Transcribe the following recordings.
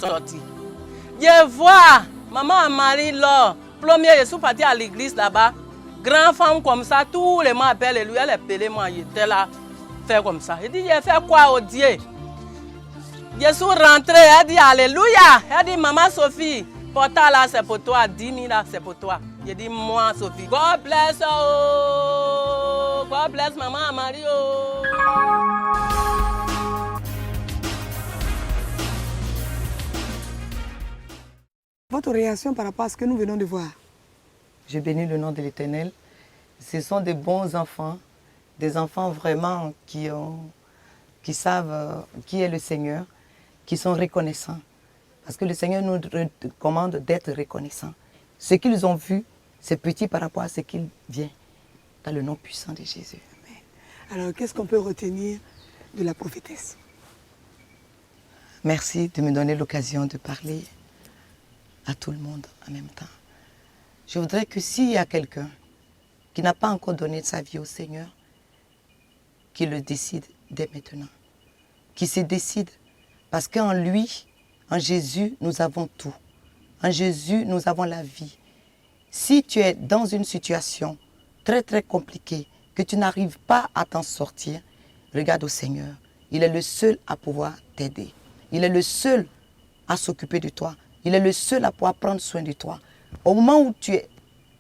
sorti. Je vois maman Marie là, premier je suis parti à l'église là-bas. Grand femme comme ça, tous les mois appellent lui, elle est pelée, moi j'étais là, faire comme ça. Il dit, j'ai fait quoi au Dieu? Je suis rentré, elle dit Alléluia. Elle dit, maman Sophie, porta là c'est pour toi, 10 000 là c'est pour toi. Je dis, moi Sophie, God bless, oh, God bless maman Marie, oh. Votre réaction par rapport à ce que nous venons de voir? Je bénis le nom de l'Éternel. Ce sont des bons enfants, des enfants vraiment qui savent qui est le Seigneur, qui sont reconnaissants. Parce que le Seigneur nous recommande d'être reconnaissants. Ce qu'ils ont vu, c'est petit par rapport à ce qu'il vient, dans le nom puissant de Jésus. Amen. Alors, qu'est-ce qu'on peut retenir de la prophétesse? Merci de me donner l'occasion de parler à tout le monde en même temps. Je voudrais que s'il y a quelqu'un qui n'a pas encore donné sa vie au Seigneur, qu'il le décide dès maintenant. Qu'il se décide. Parce qu'en lui, en Jésus, nous avons tout. En Jésus, nous avons la vie. Si tu es dans une situation très très compliquée, que tu n'arrives pas à t'en sortir, regarde au Seigneur. Il est le seul à pouvoir t'aider. Il est le seul à s'occuper de toi. Il est le seul à pouvoir prendre soin de toi. Au moment où tu es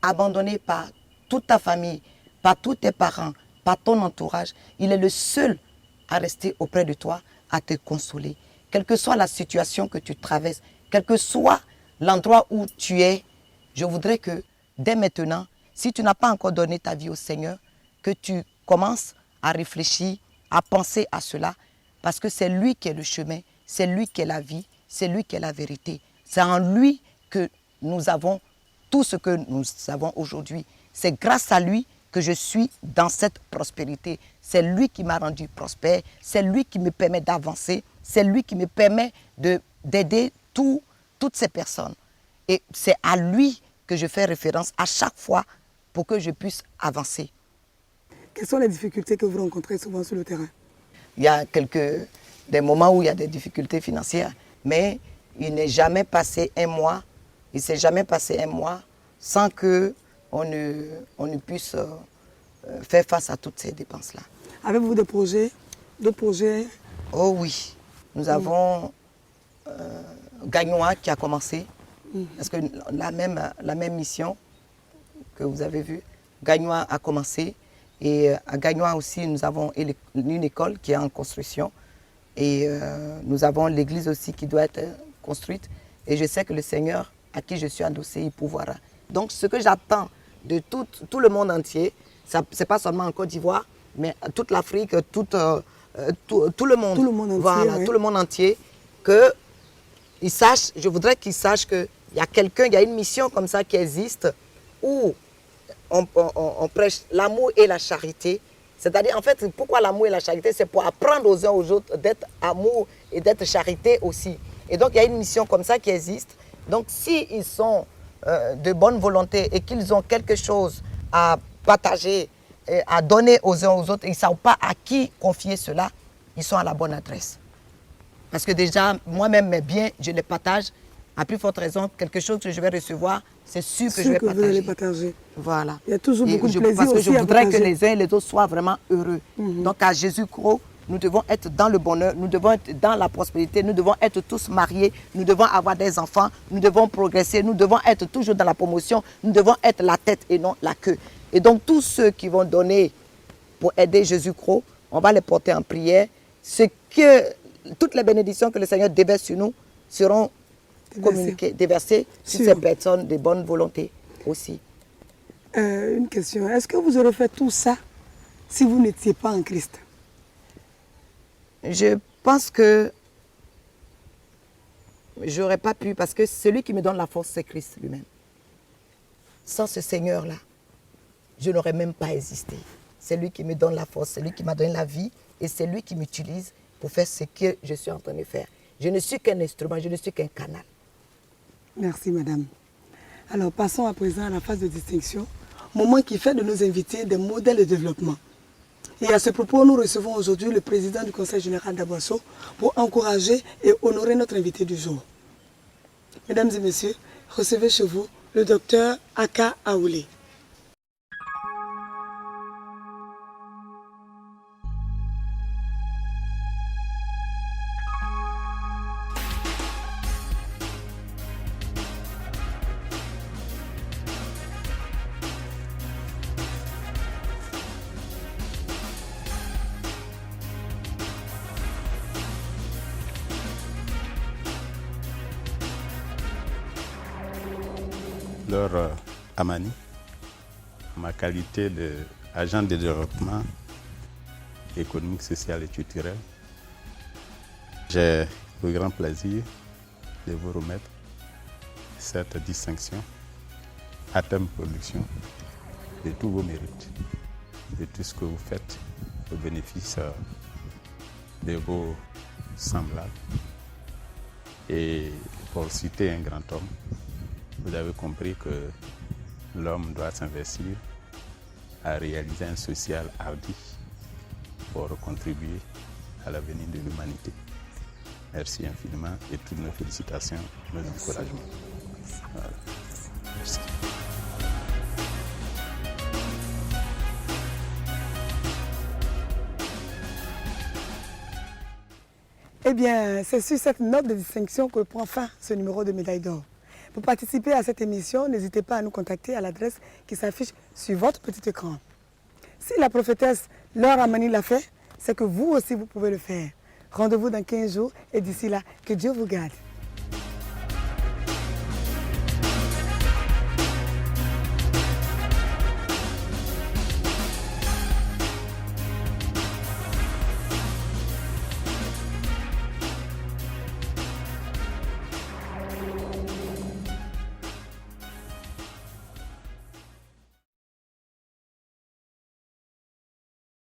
abandonné par toute ta famille, par tous tes parents, par ton entourage, il est le seul à rester auprès de toi, à te consoler. Quelle que soit la situation que tu traverses, quel que soit l'endroit où tu es, je voudrais que dès maintenant, si tu n'as pas encore donné ta vie au Seigneur, que tu commences à réfléchir, à penser à cela, parce que c'est lui qui est le chemin, c'est lui qui est la vie, c'est lui qui est la vérité. C'est en lui que nous avons tout ce que nous avons aujourd'hui. C'est grâce à lui que je suis dans cette prospérité. C'est lui qui m'a rendu prospère. C'est lui qui me permet d'avancer. C'est lui qui me permet d'aider toutes ces personnes. Et c'est à lui que je fais référence à chaque fois pour que je puisse avancer. Quelles sont les difficultés que vous rencontrez souvent sur le terrain? Il y a des moments où il y a des difficultés financières, mais il n'est jamais passé un mois, il ne s'est jamais passé un mois sans qu'on ne puisse faire face à toutes ces dépenses-là. Avez-vous des projets, d'autres projets? Oh oui, nous avons Gagnoa qui a commencé, parce que la même mission que vous avez vue, Gagnoa a commencé. Et à Gagnoa aussi, nous avons une école qui est en construction. Et nous avons l'église aussi qui doit être construite. Et je sais que le Seigneur, à qui je suis endossé, il pourvoira. Donc ce que j'attends de tout le monde entier, ce n'est pas seulement en Côte d'Ivoire, mais toute l'Afrique, tout le monde. Tout le monde entier. Voilà, oui. tout le monde entier. Qu'ils sachent, je voudrais qu'ils sachent qu'il y a quelqu'un, il y a une mission comme ça qui existe où on prêche l'amour et la charité. C'est-à-dire, en fait, pourquoi l'amour et la charité? C'est pour apprendre aux uns aux autres d'être amour et d'être charité aussi. Et donc, il y a une mission comme ça qui existe. Donc, s'ils sont de bonne volonté et qu'ils ont quelque chose à partager, à donner aux uns aux autres, ils ne savent pas à qui confier cela, ils sont à la bonne adresse. Parce que déjà, moi-même, mes biens, je les partage. À plus forte raison, quelque chose que je vais recevoir, c'est sûr que je vais Vous allez partager. Voilà. Il y a toujours beaucoup de plaisir parce que aussi je à voudrais que partager. les uns et les autres soient vraiment heureux. Donc à Jésus-Christ, nous devons être dans le bonheur, nous devons être dans la prospérité, nous devons être tous mariés, nous devons avoir des enfants, nous devons progresser, nous devons être toujours dans la promotion, nous devons être la tête et non la queue. Et donc tous ceux qui vont donner pour aider Jésus-Christ, on va les porter en prière. Toutes les bénédictions que le Seigneur déverse sur nous seront communiquées, déversées sur ces personnes de bonne volonté aussi. Une question, est-ce que vous aurez fait tout ça si vous n'étiez pas en Christ? Je pense que je n'aurais pas pu, parce que celui qui me donne la force, c'est Christ lui-même. Sans ce Seigneur-là, je n'aurais même pas existé. C'est lui qui me donne la force, c'est lui qui m'a donné la vie, et c'est lui qui m'utilise pour faire ce que je suis en train de faire. Je ne suis qu'un instrument, je ne suis qu'un canal. Merci, madame. Alors, passons à présent à la phase de distinction, moment qui fait de nos invités des modèles de développement. Et à ce propos, nous recevons aujourd'hui le président du Conseil général d'Aboasso pour encourager et honorer notre invité du jour. Mesdames et messieurs, recevez chez vous le docteur Aka Aoulé. Laure Amani, ma qualité d'agent de développement économique, social et culturel, j'ai le grand plaisir de vous remettre cette distinction à thème production de tous vos mérites, de tout ce que vous faites au bénéfice de vos semblables. Et pour citer un grand homme, vous avez compris que l'homme doit s'investir à réaliser un social hardi pour contribuer à l'avenir de l'humanité. Merci infiniment et toutes nos félicitations, nos encouragements. Voilà. Merci. Eh bien, c'est sur cette note de distinction que prend fin ce numéro de médaille d'or. Pour participer à cette émission, n'hésitez pas à nous contacter à l'adresse qui s'affiche sur votre petit écran. Si la prophétesse Laure Amani l'a fait, c'est que vous aussi vous pouvez le faire. Rendez-vous dans 15 jours et d'ici là, que Dieu vous garde.